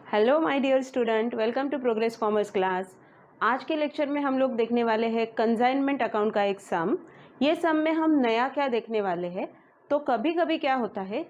Hello my dear student, welcome to progress commerce class. आज के lecture में हम लोग देखने वाले हैं कंसाइनमेंट अकाउंट का एक सम। ये सम में हम नया क्या देखने वाले हैं, तो कभी कभी क्या होता है,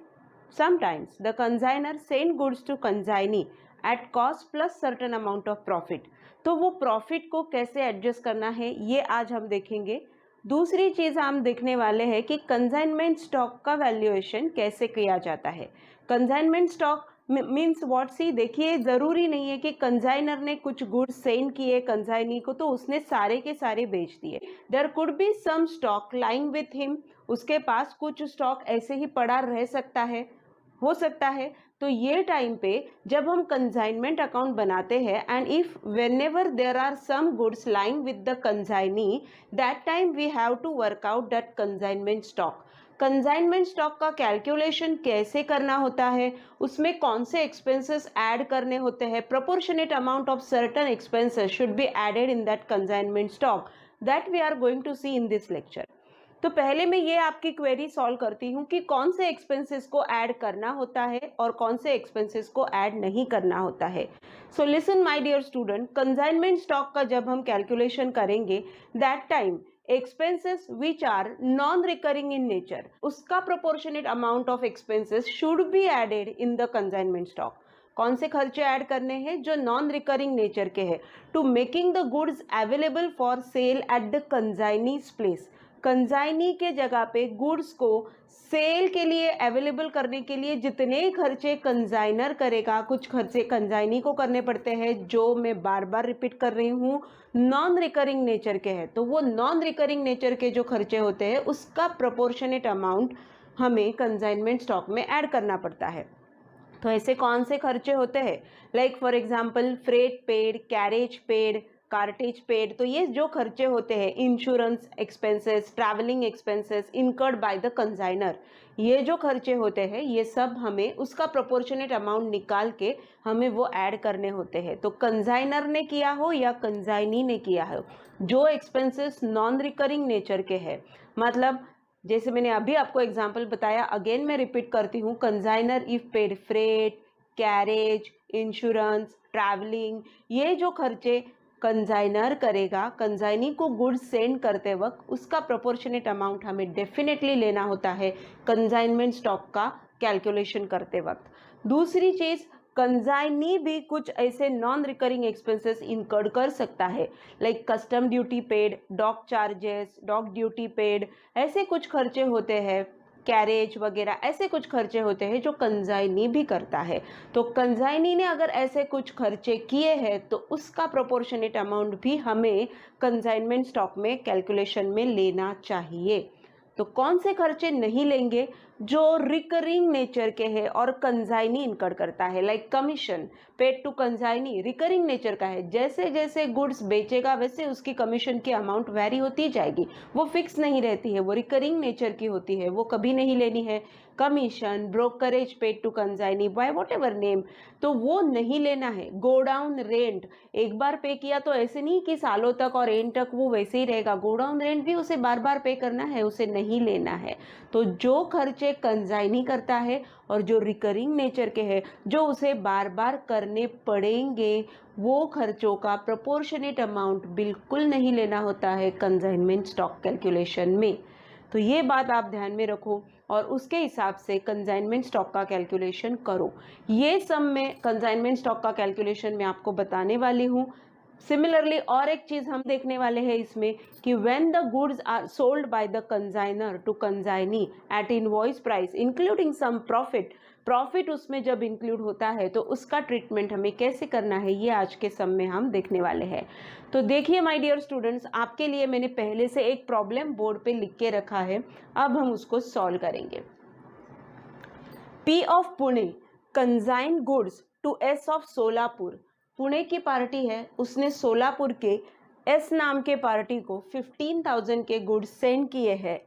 sometimes the consignor send goods to consignee at cost plus certain amount of profit. तो वो प्रॉफिट को कैसे एडजस्ट करना है ये आज हम देखेंगे। दूसरी चीज़ हम देखने वाले हैं कि कंसाइनमेंट स्टॉक का वैल्यूएशन कैसे किया जाता है। कंसाइनमेंट स्टॉक मीन्स व्हाट, सी देखिए, ज़रूरी नहीं है कि कंसाइनर ने कुछ गुड्स सेंड किए कंसाइनी को तो उसने सारे के सारे बेच दिए। There could be some stock lying with him, उसके पास कुछ स्टॉक ऐसे ही पड़ा रह सकता है, हो सकता है। तो ये टाइम पे जब हम कंसाइनमेंट अकाउंट बनाते हैं and if whenever there are some goods lying with the consignee, that time we have to work out that consignment stock. Consignment stock का कैलकुलेशन कैसे करना होता है, उसमें कौन से एक्सपेंसेस ऐड करने होते हैं, proportionate amount of certain expenses should be added in that consignment stock, that we are going to see in this lecture. तो पहले मैं ये आपकी क्वेरी सॉल्व करती हूँ कि कौन से एक्सपेंसेस को ऐड करना होता है और कौन से एक्सपेंसेस को ऐड नहीं करना होता है। So listen my dear student, consignment stock का जब हम कैलकुलेशन करेंगे that time expenses which are non-recurring in nature, उसका proportionate amount of expenses should be added in the consignment stock। कौन से खर्चे ऐड करने हैं जो नॉन रिकरिंग नेचर के हैं, to making the goods available for sale at the consignee's place. Consignee के जगह पे गुड्स को सेल के लिए अवेलेबल करने के लिए जितने खर्चे कंसाइनर करेगा, कुछ खर्चे कंसाइनी को करने पड़ते हैं जो मैं बार बार रिपीट कर रही हूँ नॉन रिकरिंग नेचर के हैं। तो वो नॉन रिकरिंग नेचर के जो खर्चे होते हैं उसका प्रोपोर्शनेट अमाउंट हमें कंसाइनमेंट स्टॉक में ऐड करना पड़ता है। तो ऐसे कौन से खर्चे होते हैं, like for example freight paid, carriage paid, cartage paid. तो ये जो खर्चे होते हैं, insurance expenses, travelling expenses incurred by the consignor, ये जो खर्चे होते हैं ये सब हमें उसका प्रोपोर्शनेट अमाउंट निकाल के हमें वो ऐड करने होते हैं। तो कंसाइनर ने किया हो या कंसाइनी ने किया हो, जो एक्सपेंसेस नॉन रिकरिंग नेचर के हैं, मतलब जैसे मैंने अभी आपको एग्जाम्पल बताया, अगेन मैं रिपीट करती हूँ, consignor if paid freight, carriage, insurance, travelling, ये जो खर्चे कंसाइनर करेगा कंसाइनी को गुड्स सेंड करते वक्त, उसका प्रोपोर्शनेट अमाउंट हमें डेफिनेटली लेना होता है कंसाइनमेंट स्टॉक का कैलकुलेशन करते वक्त। दूसरी चीज़, कंसाइनी भी कुछ ऐसे नॉन रिकरिंग एक्सपेंसेस इनकर्ड कर सकता है, like custom duty paid, dock charges, dock duty paid, ऐसे कुछ खर्चे होते हैं, कैरेज वगैरह, ऐसे कुछ खर्चे होते हैं जो कंसाइनी भी करता है। तो कंसाइनी ने अगर ऐसे कुछ खर्चे किए हैं तो उसका प्रोपोर्शनेट अमाउंट भी हमें कंसाइनमेंट स्टॉक में कैलकुलेशन में लेना चाहिए। तो कौन से खर्चे नहीं लेंगे, जो रिकरिंग नेचर के हैं और कंसाइनी इनकर्ड करता है, like commission paid to consignee, recurring nature का है, जैसे जैसे गुड्स बेचेगा वैसे उसकी कमीशन की अमाउंट वेरी होती जाएगी, वो फिक्स नहीं रहती है, वो रिकरिंग नेचर की होती है, वो कभी नहीं लेनी है। Commission, brokerage paid to consignee by whatever name, तो वो नहीं लेना है। गोडाउन रेंट एक बार पे किया तो ऐसे नहीं कि सालों तक और एंड तक वो वैसे ही रहेगा, गोडाउन रेंट भी उसे बार बार पे करना है, उसे नहीं लेना है। तो जो खर्चे कंसाइनी करता है और जो रिकरिंग नेचर के हैं, जो उसे बार बार करने पड़ेंगे, वो खर्चों का प्रोपोर्शनेट अमाउंट बिल्कुल नहीं लेना होता है कंसाइनमेंट स्टॉक कैलकुलेशन में। तो ये बात आप ध्यान में रखो और उसके हिसाब से कंसाइनमेंट स्टॉक का कैलकुलेशन करो। ये सब में कंसाइनमेंट स्टॉक का कैलकुलेशन मैं आपको बताने वाली हूँ। सिमिलरली और एक चीज़ हम देखने वाले हैं इसमें कि when the goods are sold by the consignor to consignee at invoice price including some profit, profit उसमें जब इंक्लूड होता है तो उसका ट्रीटमेंट हमें कैसे करना है ये आज के सम में हम देखने वाले हैं। तो देखिए माय डियर स्टूडेंट्स, आपके लिए मैंने पहले से एक प्रॉब्लम बोर्ड पे लिख के रखा है, अब हम उसको सॉल्व करेंगे। P of Pune consign goods to S of Solapur, Pune की पार्टी है, उसने सोलापुर के S नाम के पार्टी को 15,000 के गुड्स सेंड किए हैं।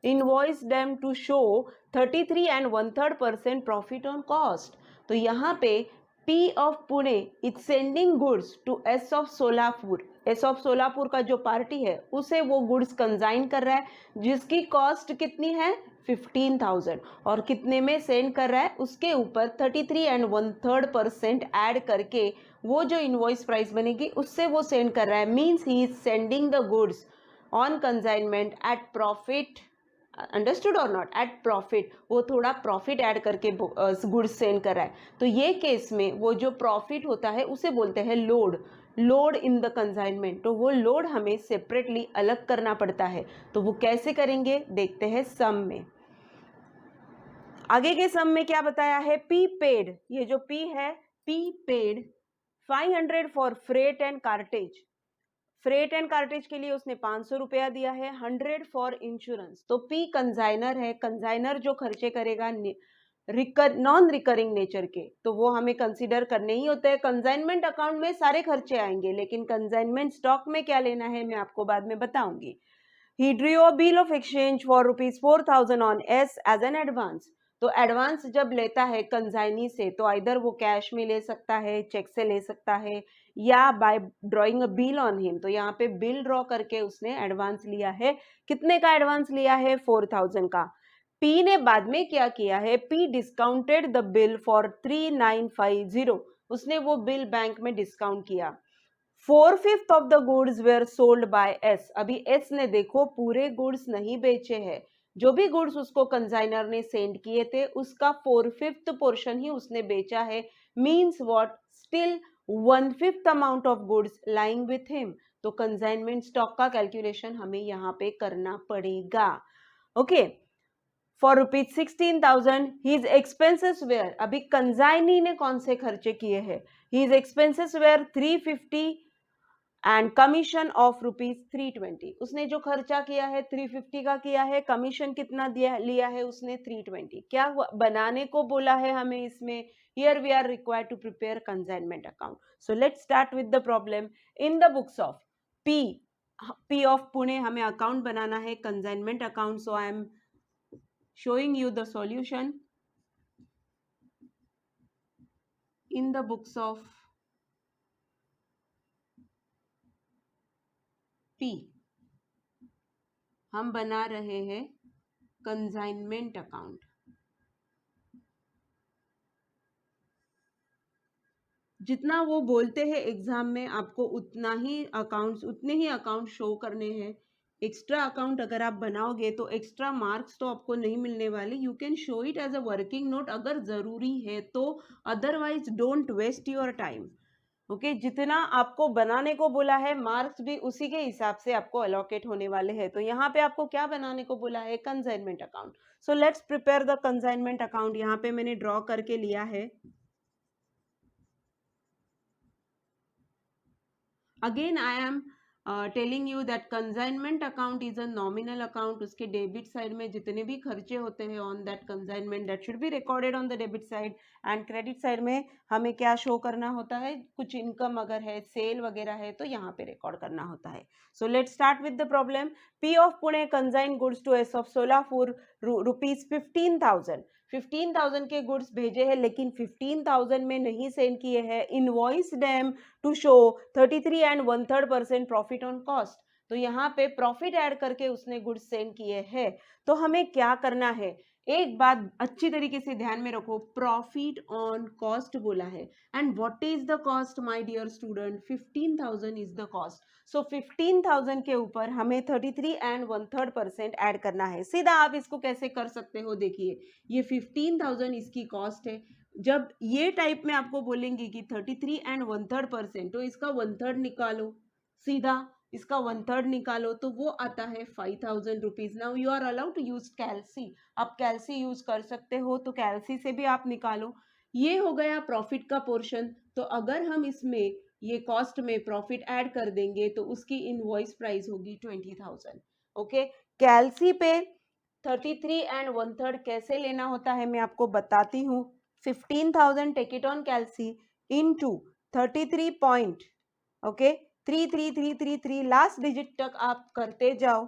Invoice them to show 33 and 1/3% profit on cost. तो यहाँ पे P of Pune is sending goods to S of Solapur. S of Solapur का जो पार्टी है उसे वो गुड्स कंजाइन कर रहा है जिसकी कॉस्ट कितनी है 15,000 और कितने में सेंड कर रहा है उसके ऊपर 33 and 1/3% ऐड करके वो जो इनवॉइस प्राइस बनेगी उससे वो सेंड कर रहा है. Means he is sending the goods on consignment at profit. Understood or not? At profit. वो थोड़ा प्रॉफिट ऐड करके गुड्स सेंड कर रहा है. तो ये केस में वो जो प्रॉफिट होता है उसे बोलते हैं load. Load in the consignment. तो वो लोड हमें सेपरेटली अलग करना पड़ता है. तो वो कैसे करेंगे देखते हैं सम में. आगे के सम में क्या बताया है? P paid. ये जो पी है, P paid 500 for freight and cartridge. Freight and cartridge के लिए उसने 500 रुपया दिया है. 100 फॉर इंश्योरेंस. तो पी कंजाइनर है. कंजाइनर जो खर्चे करेगा नॉन रिकरिंग नेचर के, तो वो हमें कंसीडर करने ही होते हैं. कंजाइनमेंट अकाउंट में सारे खर्चे आएंगे, लेकिन कंजाइनमेंट स्टॉक में क्या लेना है मैं आपको बाद में बताऊंगी. He drew a bill of exchange for ₹4,000 on S as an advance. तो एडवांस जब लेता है कंजाइनी से तो आइदर वो कैश में ले सकता है, चेक से ले सकता है, या bye drawing a bill on him. तो यहाँ पे बिल ड्रॉ करके उसने एडवांस लिया है. कितने का एडवांस लिया है? 4,000 का. पी ने बाद में क्या किया है? P discounted the bill for 3,950. उसने वो बिल बैंक में डिस्काउंट किया. 4/5 of the goods were sold by S. अभी एस ने देखो पूरे गुड्स नहीं बेचे हैं. जो भी गुड्स उसको कंसाइनर ने सेंड किए थे उसका 4/5 पोर्शन ही उसने बेचा है. Means what? Still 1/5 amount of goods lying with him. तो कंसाइनमेंट स्टॉक का कैलकुलेशन हमें यहाँ पे करना पड़ेगा. Okay. For ₹16,000 his expenses were. अभी कंसाइनी ने कौन से खर्चे किए हैं? His expenses were 350 and commission of ₹320. उसने जो खर्चा किया है 350 का किया है. कमीशन कितना लिया है उसने? 320. क्या बनाने को बोला है हमें इसमें? Here we are required to prepare consignment account. So let's start with the problem. In the books of P of Pune हमें अकाउंट बनाना है consignment account. So I am showing you the solution in the books of P. हम बना रहे हैं consignment account. जितना वो बोलते हैं एग्जाम में आपको उतना ही अकाउंट शो करने हैं. एक्स्ट्रा अकाउंट अगर आप बनाओगे तो एक्स्ट्रा मार्क्स तो आपको नहीं मिलने वाले. You can show it as a working note अगर जरूरी है तो. Otherwise don't waste your time. Okay. जितना आपको बनाने को बोला है मार्क्स भी उसी के हिसाब से आपको अलोकेट होने वाले हैं. तो यहाँ पे आपको क्या बनाने को बोला है? Consignment account. So let's prepare the consignment account. यहाँ पे मैंने ड्रॉ करके लिया है. Again I am telling you that consignment account is a nominal account. उसके डेबिट साइड में जितने भी खर्चे होते हैं on that consignment that should be recorded on the debit side. And credit side में हमें क्या शो करना होता है? कुछ इनकम अगर है, सेल वगैरह है तो यहाँ पे रिकॉर्ड करना होता है. So let's start with the problem. P of Pune consign goods to S of Solapur ₹15,000. 15,000 के गुड्स भेजे हैं लेकिन 15,000 में नहीं सेंड किए हैं. Invoice them to show 33 and 1/3% profit on cost. तो यहाँ पे प्रॉफिट ऐड करके उसने गुड्स सेंड किए हैं. तो हमें क्या करना है? एक बात अच्छी तरीके से ध्यान में रखो. प्रॉफिट ऑन कॉस्ट बोला है. And what is the cost my dear student? 15,000 is the cost. So 15,000 के ऊपर हमें 33 and 1/3% ऐड करना है. सीधा आप इसको कैसे कर सकते हो? देखिए ये 15,000 इसकी कॉस्ट है. जब ये टाइप में आपको बोलेंगे कि 33 and 1/3%, तो इसका 1/3 निकालो. सीधा इसका 1/3 निकालो तो वो आता है 5,000 rupees. Now you are allowed to use calci. आप कैलसी यूज कर सकते हो तो कैलसी से भी आप निकालो. ये हो गया प्रॉफिट का पोर्शन. तो अगर हम इसमें ये कॉस्ट में प्रॉफिट ऐड कर देंगे तो उसकी इनवॉइस प्राइस होगी 20,000. ओके. कैलसी पे 33 and 1/3 कैसे लेना होता है मैं आपको बताती हूँ. 15,000 take it on calci into 33 point. Okay. 33333 last digit तक आप करते जाओ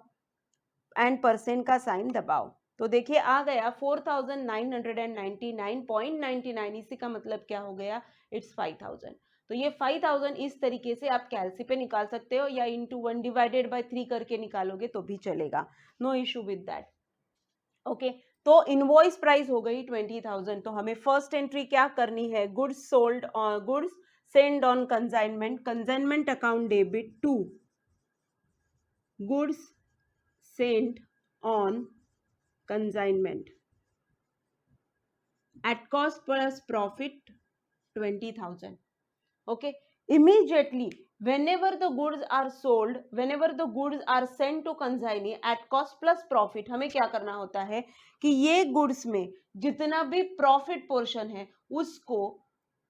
एंड परसेंट का साइन दबाओ. तो देखिए आ गया 4999.99, इसी का मतलब क्या हो गया, इट्स 5000। तो ये 5000 इस तरीके से आप कैलसी पे निकाल सकते हो, या इंटू 1 डिवाइडेड बाय 3 करके निकालोगे तो भी चलेगा, no issue with that. Okay, तो इनवॉइस प्राइस हो गई 20,000। तो हमें फर्स्ट एंट्री क्या करनी है, गुड्स सोल्ड और goods send on consignment, consignment account debit to goods send on consignment at cost plus profit 20,000. Okay, immediately whenever the goods are sold, whenever the goods are sent to consignee at cost plus profit, हमें क्या करना होता है कि ये goods में जितना भी प्रॉफिट पोर्शन है उसको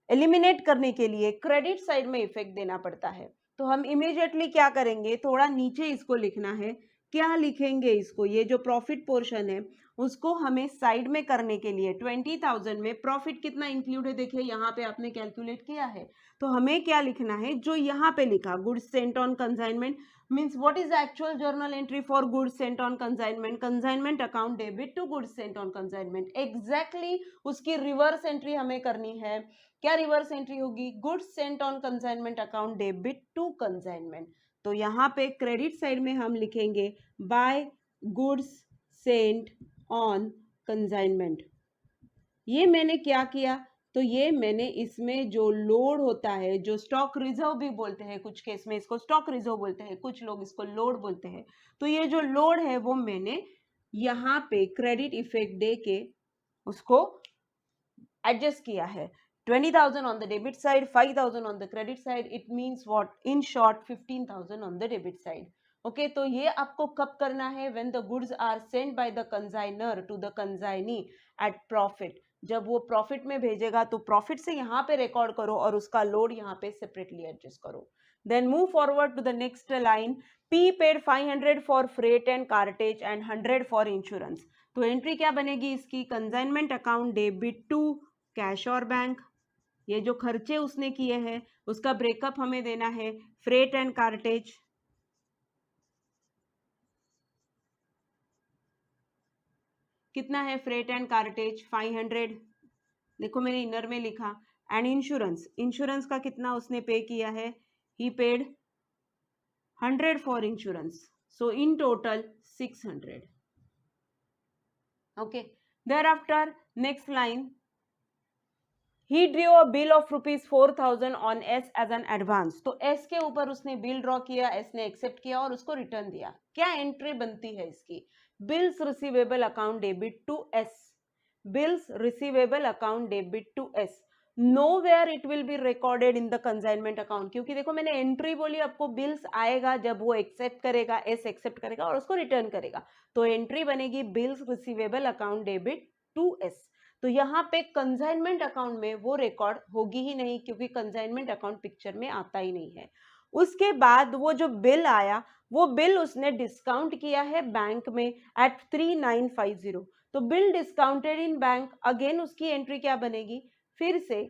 एलिमिनेट करने के लिए क्रेडिट साइड में इफेक्ट देना पड़ता है। तो हम इमीडिएटली क्या करेंगे, थोड़ा नीचे इसको लिखना है, क्या लिखेंगे इसको, ये जो प्रॉफिट पोर्शन है उसको हमें साइड में करने के लिए 20,000 में प्रॉफिट कितना इंक्लूड है, देखिए यहाँ पे आपने कैलकुलेट किया है, तो हमें क्या लिखना है, जो यहाँ पे लिखा goods sent on consignment means what is actual journal entry for goods sent on consignment, consignment account debit to goods sent on consignment, exactly उसकी रिवर्स एंट्री हमें करनी है। क्या रिवर्स एंट्री होगी, goods sent on consignment account debit to consignment. तो यहाँ पे credit side में हम लिखेंगे by goods sent on consignment. ये मैंने क्या किया, तो ये मैंने इसमें जो लोड होता है, जो स्टॉक रिजर्व भी बोलते हैं, कुछ केस में इसको स्टॉक रिजर्व बोलते हैं, कुछ लोग इसको लोड बोलते हैं, तो ये जो लोड है वो मैंने यहाँ पे क्रेडिट इफेक्ट दे के उसको एडजस्ट किया है। 20,000 on the debit side, 5,000 on the credit side, it means what, in short 15,000 on the debit side. Okay, तो ये आपको कब करना है, when the goods are sent by the consignor to the consignee at profit, जब वो profit में भेजेगा तो प्रॉफिट से यहाँ पे रिकॉर्ड करो और उसका लोड यहाँ पे सेपरेटली एडजस्ट करो। Then move forward to the next line, P paid 500 for freight and cartage and 100 for insurance. तो एंट्री क्या बनेगी इसकी, consignment account debit to cash और बैंक, ये जो खर्चे उसने किए हैं उसका ब्रेकअप हमें देना है, फ्रेट एंड कार्टेज कितना है, फ्रेट एंड कार्टेज 500, देखो मैंने इनर में लिखा, एंड इंश्योरेंस, इंश्योरेंस का कितना उसने पे किया है, he paid 100 for insurance, so in total 600। Okay, thereafter next line, he drew a bill of rupees 4,000 on S as an advance। तो S के ऊपर उसने बिल ड्रॉ किया, S ने एक्सेप्ट किया और उसको रिटर्न दिया। क्या एंट्री बनती है इसकी, bills receivable account debit to S, bills receivable account debit to S, nowhere it will be recorded in the consignment account, क्योंकि देखो मैंने एंट्री बोली, आपको बिल्स आएगा जब वो एक्सेप्ट करेगा, S एक्सेप्ट करेगा और उसको रिटर्न करेगा, तो एंट्री बनेगी bills receivable account debit to S। तो यहाँ पे कंसाइनमेंट अकाउंट में वो रिकॉर्ड होगी ही नहीं, क्योंकि कंसाइनमेंट अकाउंट पिक्चर में आता ही नहीं है। उसके बाद वो जो बिल आया, वो बिल उसने डिस्काउंट किया है बैंक में एट 3950, तो bill discounted in bank, again उसकी एंट्री क्या बनेगी, फिर से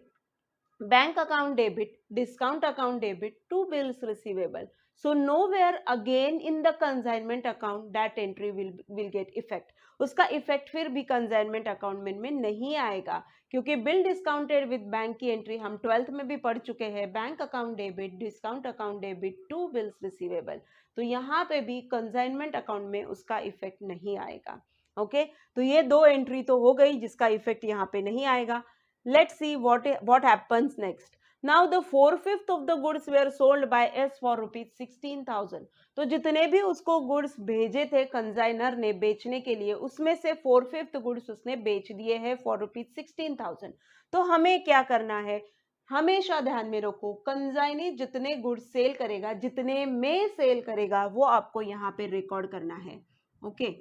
bank account debit, discount account debit to bills receivable, so nowhere again in the consignment account that entry will get effect, उसका इफेक्ट फिर भी कंसाइनमेंट अकाउंट में नहीं आएगा, क्योंकि बिल डिस्काउंटेड विद बैंक की एंट्री हम 12th में भी पढ़ चुके हैं, bank account debit, discount account debit to bills receivable, तो यहाँ पे भी कंसाइनमेंट अकाउंट में उसका इफेक्ट नहीं आएगा। ओके, तो ये दो एंट्री तो हो गई जिसका इफेक्ट यहाँ पे नहीं आएगा। Let's see what happens next. Now the 4/5 of the goods were sold by S for rupees 16,000। तो जितने भी उसको गुड्स भेजे थे कंसाइनर ने बेचने के लिए, उसमें से 4/5 गुड्स उसने बेच दिए हैं फॉर रुपीज 16,000। तो हमें क्या करना है, हमेशा ध्यान में रखो, कंसाइनी जितने गुड्स सेल करेगा, जितने में सेल करेगा, वो आपको यहाँ पे रिकॉर्ड करना है। ओके,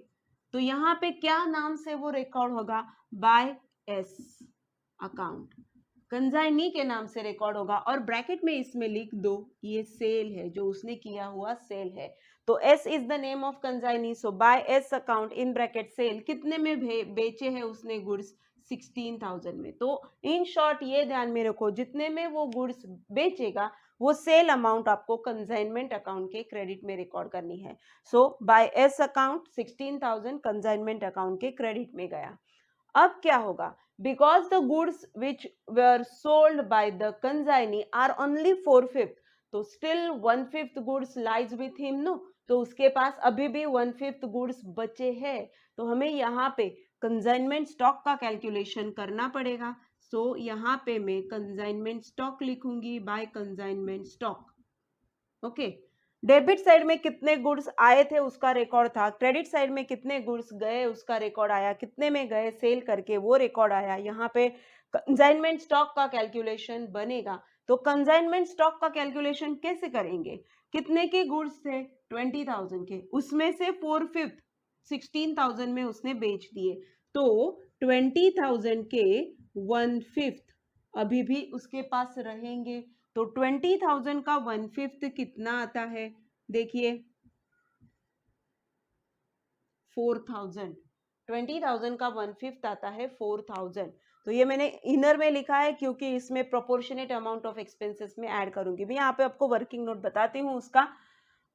तो यहाँ पे क्या नाम से वो रिकॉर्ड होगा, बाय एस अकाउंट, कंसाइनी के नाम से रिकॉर्ड होगा, और ब्रैकेट में इसमें लिख दो ये सेल है, जो उसने किया हुआ सेल है। तो S is the name of consignee, so by S account in bracket sale कितने में बेचे हैं उसने गुड्स, 16,000 में। तो इन शॉर्ट ये ध्यान में रखो, जितने में वो गुड्स बेचेगा वो सेल अमाउंट आपको कंसाइनमेंट अकाउंट के क्रेडिट में रिकॉर्ड करनी है। So by S account 16,000 consignment account के क्रेडिट में गया। अब क्या होगा, because the goods which were sold by the consignee are only 4/5, तो still 1/5 goods lies with him no, तो उसके पास अभी भी 1/5 गुड्स बचे हैं। तो हमें यहाँ पे कंसाइनमेंट स्टॉक का कैलकुलेशन करना पड़ेगा। सो यहाँ पे मैं कंसाइनमेंट स्टॉक लिखूंगी by consignment stock. Okay, debit side में कितने गुड्स आए थे उसका रिकॉर्ड था, क्रेडिट साइड में कितने गुड्स गए उसका रिकॉर्ड आया, कितने में गए सेल करके वो रिकॉर्ड आया। यहाँ पे कंसाइनमेंट स्टॉक का कैलकुलेशन बनेगा। तो कंसाइनमेंट स्टॉक का कैलकुलेशन कैसे करेंगे, कितने के गुड्स थे, 20,000 के, उसमें से 4/5 16,000 में उसने बेच दिए, तो 20,000 के 1/5 अभी भी उसके पास रहेंगे। तो 20,000 का 1/5 कितना आता है, देखिए 4,000। 20,000 का 1/5 आता है 4,000। तो ये मैंने इनर में लिखा है क्योंकि इसमें प्रोपोर्शनेट अमाउंट ऑफ एक्सपेंसेस में ऐड करूंगी। मैं यहाँ पे आपको वर्किंग नोट बताती हूँ उसका।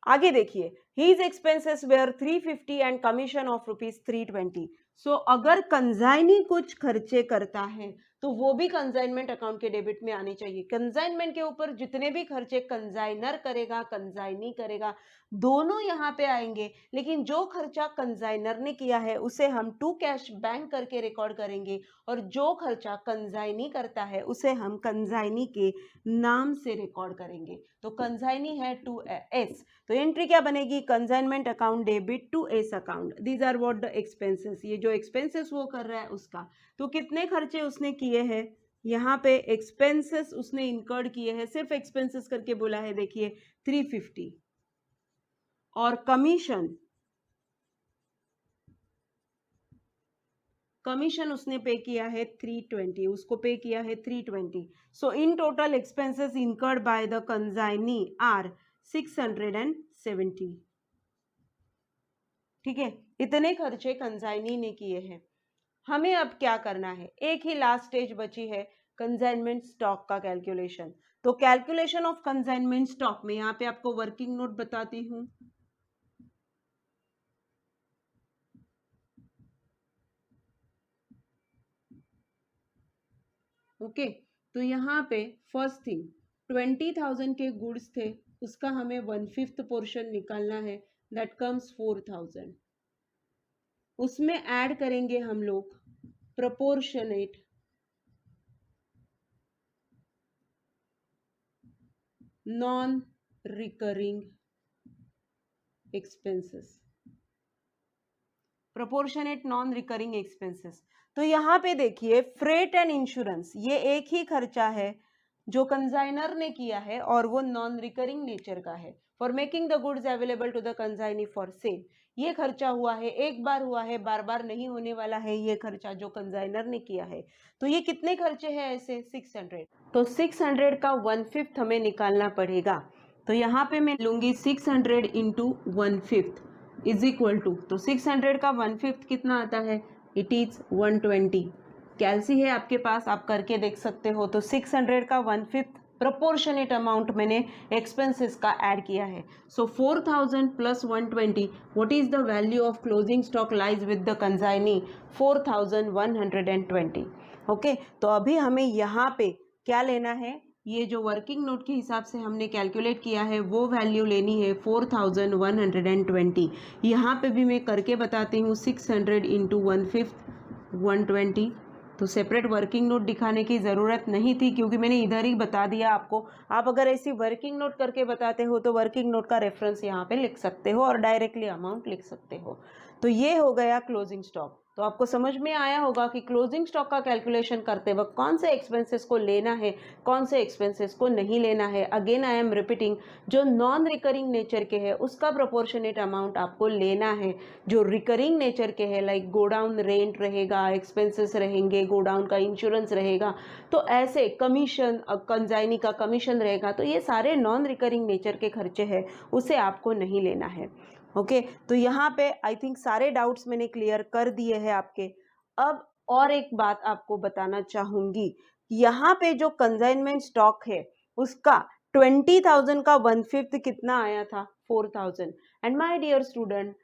आगे देखिए, his expenses were 350 and commission of ₹320। So अगर कंजाइनी कुछ खर्चे करता है तो वो भी कंजाइनमेंट अकाउंट के डेबिट में आने चाहिए। कंजाइनमेंट के ऊपर जितने भी खर्चे कंजाइनर करेगा, कंजाइनी करेगा, दोनों यहाँ पे आएंगे, लेकिन जो खर्चा कंजाइनर ने किया है उसे हम टू कैश बैंक करके रिकॉर्ड करेंगे, और जो खर्चा कंजाइनी करता है उसे हम कंजाइनी के नाम से रिकॉर्ड करेंगे। तो कंजाइनी है टू एस, तो एंट्री क्या बनेगी, consignment account debit to S account, these are what the expenses, ये जो एक्सपेंसेस वो कर रहा है उसका। तो कितने खर्चे उसने किए हैं, यहाँ पे एक्सपेंसेस उसने इनकर्ड किए हैं, सिर्फ एक्सपेंसेस करके बोला है, देखिए 350, और कमीशन उसने पे किया है 320, उसको पे किया है 320। So in total expenses incurred by the consignee are 670। ठीक है, इतने खर्चे कंसाइनी ने किए हैं। हमें अब क्या करना है, एक ही लास्ट स्टेज बची है, कंसाइनमेंट स्टॉक का कैलकुलेशन। तो कैलकुलेशन ऑफ कंसाइनमेंट स्टॉक में यहाँ पे आपको वर्किंग नोट बताती हूँ। ओके, तो यहाँ पे फर्स्ट थिंग 20,000 के गुड्स थे, उसका हमें 1/5 पोर्शन निकालना है, दैट कम्स 4,000। उसमें ऐड करेंगे हम लोग proportionate non recurring expenses, proportionate non recurring expenses. तो यहाँ पे देखिए फ्रेट एंड इंश्योरेंस, ये एक ही खर्चा है जो कंसाइनर ने किया है और वो नॉन रिकरिंग नेचर का है। For making the goods available to the consignee for sale, ये खर्चा हुआ है, एक बार हुआ है, बार बार नहीं होने वाला है ये खर्चा जो कंसाइनर ने किया है। तो ये कितने खर्चे हैं ऐसे, 600। तो 600 का 1/5 हमें निकालना पड़ेगा। तो यहाँ पे मैं लूंगी 600 इंटू 1/5 इज इक्वल टू, तो 600 का 1/5 कितना आता है, इट इज 120। कैलसी है आपके पास, आप करके देख सकते हो। तो 600 का 1/5 प्रोपोर्शनेट अमाउंट मैंने एक्सपेंसेस का ऐड किया है। सो 4,000 plus 120, what is the value of closing stock lies with the consignee, 4,120। Okay, तो अभी हमें यहाँ पे क्या लेना है, ये जो वर्किंग नोट के हिसाब से हमने कैलकुलेट किया है वो वैल्यू लेनी है 4,120। यहाँ पे भी मैं करके बताती हूँ, 600 इंटू 1/5 120। तो सेपरेट वर्किंग नोट दिखाने की ज़रूरत नहीं थी क्योंकि मैंने इधर ही बता दिया आपको। आप अगर ऐसी वर्किंग नोट करके बताते हो तो वर्किंग नोट का रेफरेंस यहाँ पे लिख सकते हो और डायरेक्टली अमाउंट लिख सकते हो। तो ये हो गया क्लोजिंग स्टॉक। तो आपको समझ में आया होगा कि क्लोजिंग स्टॉक का कैलकुलेशन करते वक्त कौन से एक्सपेंसेस को लेना है, कौन से एक्सपेंसेस को नहीं लेना है। अगेन आई एम रिपीटिंग, जो नॉन रिकरिंग नेचर के है उसका प्रोपोर्शनेट अमाउंट आपको लेना है। जो रिकरिंग नेचर के है लाइक गोडाउन रेंट रहेगा, एक्सपेंसेस रहेंगे, गोडाउन का इंश्योरेंस रहेगा, तो ऐसे कमीशन, कंजाइनी का कमीशन रहेगा, तो ये सारे नॉन रिकरिंग नेचर के खर्चे हैं, उसे आपको नहीं लेना है। ओके तो यहाँ पे आई थिंक सारे डाउट्स मैंने क्लियर कर दिए हैं आपके। अब और एक बात आपको बताना चाहूंगी, यहाँ पे जो कंसाइनमेंट स्टॉक है उसका 20,000 का 1/5 कितना आया था, 4,000। And my dear student,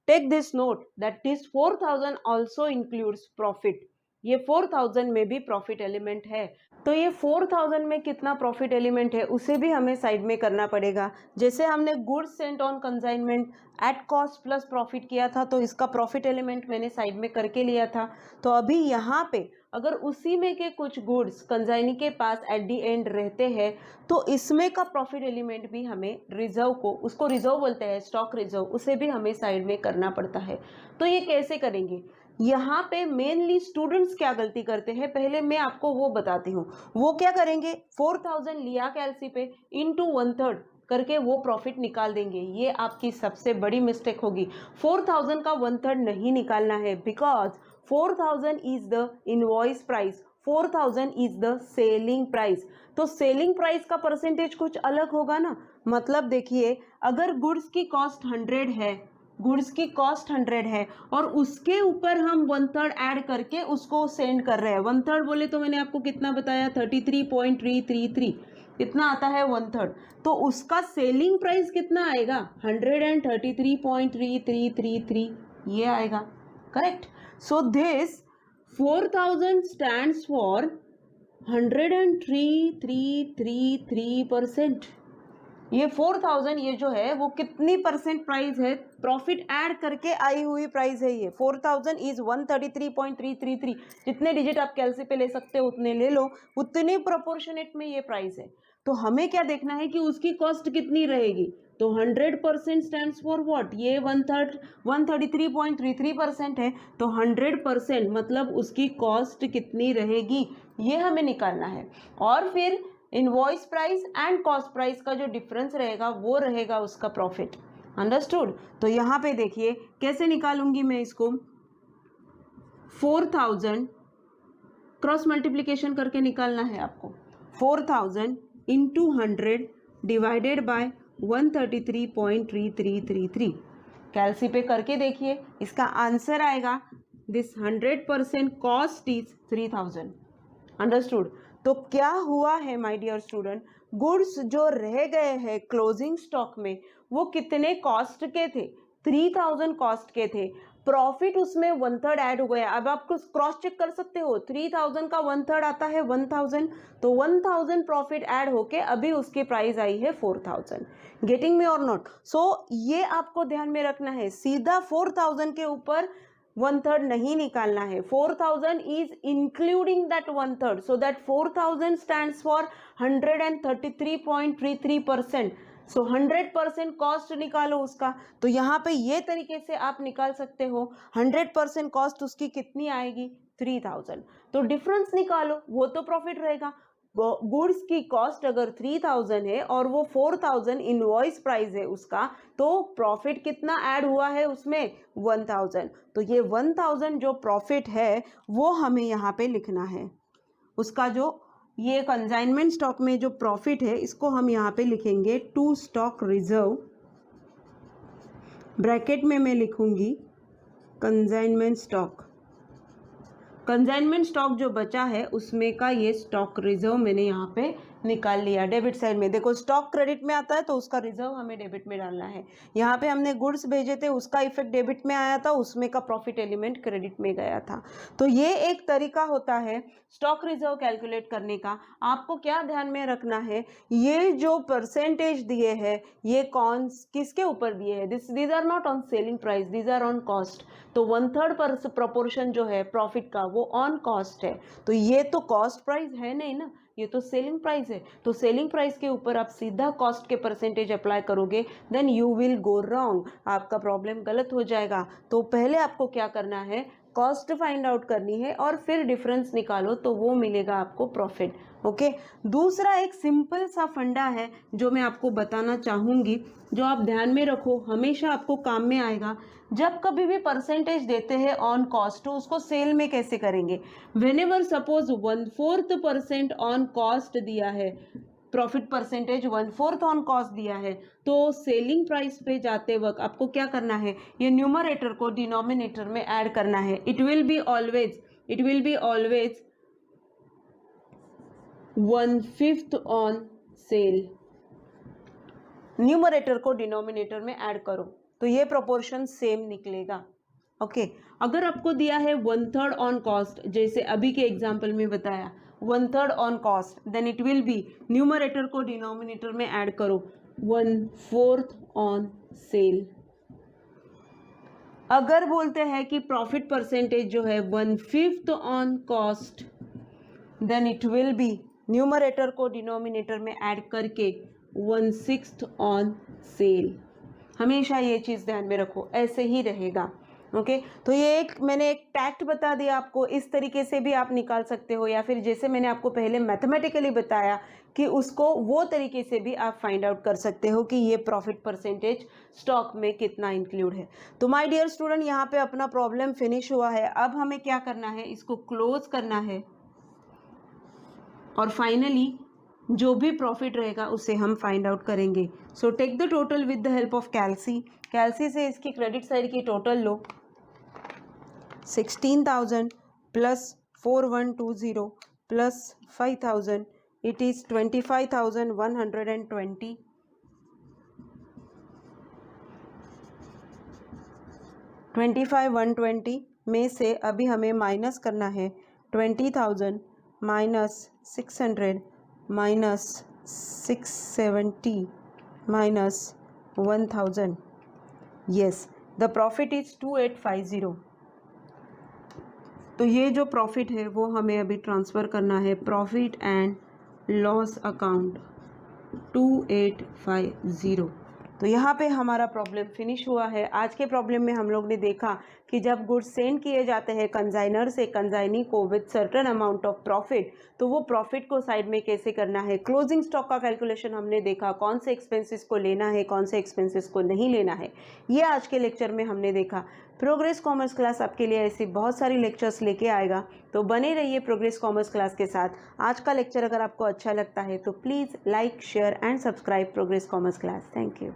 take this note that this 4,000 also includes profit. ये 4,000 में भी प्रॉफिट एलिमेंट है। तो ये 4,000 में कितना प्रॉफिट एलिमेंट है उसे भी हमें साइड में करना पड़ेगा। जैसे हमने goods sent on consignment eight cost plus profit किया था, तो इसका प्रॉफिट एलिमेंट मैंने साइड में करके लिया था। तो अभी यहाँ पे अगर उसी में के कुछ गुड्स कंसाइनी के पास एट दी एंड रहते हैं, तो इसमें का प्रॉफिट एलिमेंट भी हमें रिजर्व को, उसको रिजर्व बोलते हैं, स्टॉक रिजर्व, उसे भी हमें साइड में करना पड़ता है। तो ये कैसे करेंगे? यहाँ पे मेनली स्टूडेंट्स क्या गलती करते हैं, पहले मैं आपको वो बताती हूँ। वो क्या करेंगे, 4,000 लिया कैलसी पे इंटू 1/3 करके वो प्रॉफिट निकाल देंगे। ये आपकी सबसे बड़ी मिस्टेक होगी। 4,000 का 1/3 नहीं निकालना है, because 4,000 is the invoice price, 4,000 is the selling price. तो सेलिंग प्राइस का परसेंटेज कुछ अलग होगा ना। मतलब देखिए, अगर गुड्स की कॉस्ट 100 है, गुड्स की कॉस्ट 100 है और उसके ऊपर हम 1/3 ऐड करके उसको सेंड कर रहे हैं। 1/3 बोले तो मैंने आपको कितना बताया, 33.333 इतना आता है 1/3। तो उसका सेलिंग प्राइस कितना आएगा, 133.3333 ये आएगा, correct. So this 4,000 stands for 103.333%। ये 4,000 ये जो है वो कितनी परसेंट प्राइस है, प्रॉफिट ऐड करके आई हुई प्राइस है। ये 4,000 इज 133.333। जितने डिजिट आप कैलसी पे ले सकते हो उतने ले लो, उतने प्रोपोर्शनेट में ये प्राइस है। तो हमें क्या देखना है कि उसकी कॉस्ट कितनी रहेगी। तो 100% स्टैंड्स फॉर व्हाट, ये 133.33% है, तो 100% मतलब उसकी कॉस्ट कितनी रहेगी ये हमें निकालना है। और फिर invoice price and cost price का जो डिफरेंस रहेगा वो रहेगा उसका प्रॉफिट। अंडरस्टूड। तो यहाँ पे देखिए कैसे निकालूंगी मैं इसको। 4,000 क्रॉस मल्टीप्लीकेशन करके निकालना है आपको। 4,000 इंटू 100 डिवाइडेड बाय 133.3333। कैलसी पे करके देखिए, इसका आंसर आएगा दिस 100% कॉस्ट इज 3,000। अंडरस्टूड। तो क्या हुआ है माय डियर स्टूडेंट, गुड्स जो रह गए हैं क्लोजिंग स्टॉक में वो कितने कॉस्ट के थे, 3,000 कॉस्ट के थे। प्रॉफिट उसमें 1/3 ऐड हो गया। अब आप क्रॉस चेक कर सकते हो, 3,000 का 1/3 आता है 1,000, तो 1,000 प्रॉफिट ऐड होके अभी उसकी प्राइस आई है 4,000। गेटिंग मी और नॉट? सो ये आपको ध्यान में रखना है, सीधा 4,000 के ऊपर 1/3 नहीं निकालना है। 4,000 is including that 1/3, so that 4,000 stands for 133.33%। So 100% cost निकालो उसका। तो यहाँ पे ये तरीके से आप निकाल सकते हो। 100% कॉस्ट उसकी कितनी आएगी, 3,000। तो डिफरेंस निकालो, वो तो प्रॉफिट रहेगा। गुड्स की कॉस्ट अगर 3,000 है और वो 4,000 इनवॉइस प्राइस है उसका, तो प्रॉफिट कितना ऐड हुआ है उसमें, 1,000। तो ये 1,000 जो प्रॉफिट है वो हमें यहाँ पे लिखना है। उसका जो ये कंसाइनमेंट स्टॉक में जो प्रॉफिट है इसको हम यहाँ पे लिखेंगे टू स्टॉक रिजर्व। ब्रैकेट में मैं लिखूंगी कंसाइनमेंट स्टॉक। कंसाइनमेंट स्टॉक जो बचा है उसमें का ये स्टॉक रिजर्व मैंने यहाँ पे निकाल लिया डेबिट साइड में। देखो स्टॉक क्रेडिट में आता है तो उसका रिजर्व हमें डेबिट में डालना है। यहाँ पे हमने गुड्स भेजे थे, उसका इफेक्ट डेबिट में आया था, उसमें का प्रॉफिट एलिमेंट क्रेडिट में गया था। तो ये एक तरीका होता है स्टॉक रिजर्व कैलकुलेट करने का। आपको क्या ध्यान में रखना है, ये जो परसेंटेज दिए हैं ये कौन किसके ऊपर दिए हैं, these are not on selling price, these are on cost. तो 1/3 प्रोपोर्शन जो है प्रॉफिट का वो ऑन कॉस्ट है। तो ये तो कॉस्ट प्राइस है नहीं ना, ये तो सेलिंग प्राइस है। तो सेलिंग प्राइस के ऊपर आप सीधा कॉस्ट के परसेंटेज अप्लाई करोगे, then you will go wrong, आपका प्रॉब्लम गलत हो जाएगा। तो पहले आपको क्या करना है, कॉस्ट फाइंड आउट करनी है और फिर डिफरेंस निकालो तो वो मिलेगा आपको प्रॉफिट। ओके, दूसरा एक सिंपल सा फंडा है जो मैं आपको बताना चाहूँगी, जो आप ध्यान में रखो, हमेशा आपको काम में आएगा। जब कभी भी परसेंटेज देते हैं ऑन कॉस्ट तो उसको सेल में कैसे करेंगे। व्हेनेवर सपोज 1/4% ऑन कॉस्ट दिया है, प्रॉफिट परसेंटेज 1/4 ऑन कॉस्ट दिया है, तो सेलिंग प्राइस पे जाते वक्त आपको क्या करना है, ये न्यूमरेटर को डिनोमिनेटर में ऐड करना है। It will be always 1/5 on sale. Numerator को डिनोमिनेटर में ऐड करो तो ये प्रोपोर्शन सेम निकलेगा। ओके, अगर आपको दिया है 1/3 ऑन कॉस्ट, जैसे अभी के एग्जाम्पल में बताया 1/3 on cost, then it will be numerator को डिनोमिनेटर में ऐड करो 1/4 ऑन सेल। अगर बोलते हैं कि प्रॉफिट परसेंटेज जो है 1/5 on cost, then it will be numerator को डिनोमिनेटर में ऐड करके 1/6 ऑन सेल। हमेशा ये चीज़ ध्यान में रखो, ऐसे ही रहेगा। ओके, तो ये मैंने एक टैक्ट बता दिया आपको, इस तरीके से भी आप निकाल सकते हो, या फिर जैसे मैंने आपको पहले मैथमेटिकली बताया कि उसको वो तरीके से भी आप फाइंड आउट कर सकते हो कि ये प्रॉफिट परसेंटेज स्टॉक में कितना इंक्लूड है। तो माय डियर स्टूडेंट, यहाँ पे अपना प्रॉब्लम फिनिश हुआ है। अब हमें क्या करना है, इसको क्लोज करना है और फाइनली जो भी प्रॉफिट रहेगा उसे हम फाइंड आउट करेंगे। So take the total with the help of calci. Calci से इसकी क्रेडिट साइड की टोटल लो, 16,000 प्लस 4120 प्लस 5,000, इट इज़ 25,120। 25,120 में से अभी हमें माइनस करना है 20,000 minus 600 minus 670 minus 1,000। Yes, the profit is 2850। तो ये जो प्रॉफिट है वो हमें अभी ट्रांसफ़र करना है प्रॉफिट एंड लॉस अकाउंट 2850। तो यहाँ पे हमारा प्रॉब्लम फिनिश हुआ है। आज के प्रॉब्लम में हम लोग ने देखा कि जब गुड्स सेंड किए जाते हैं कंजाइनर से कंजाइनी को with certain amount of profit, तो वो प्रॉफिट को साइड में कैसे करना है। क्लोजिंग स्टॉक का कैलकुलेशन हमने देखा, कौन से एक्सपेंसेस को लेना है, कौन से एक्सपेंसेस को नहीं लेना है, ये आज के लेक्चर में हमने देखा। प्रोग्रेस कॉमर्स क्लास आपके लिए ऐसी बहुत सारी लेक्चर्स लेके आएगा, तो बने रहिए प्रोग्रेस कॉमर्स क्लास के साथ। आज का लेक्चर अगर आपको अच्छा लगता है तो please like, share and subscribe progress commerce class. Thank you.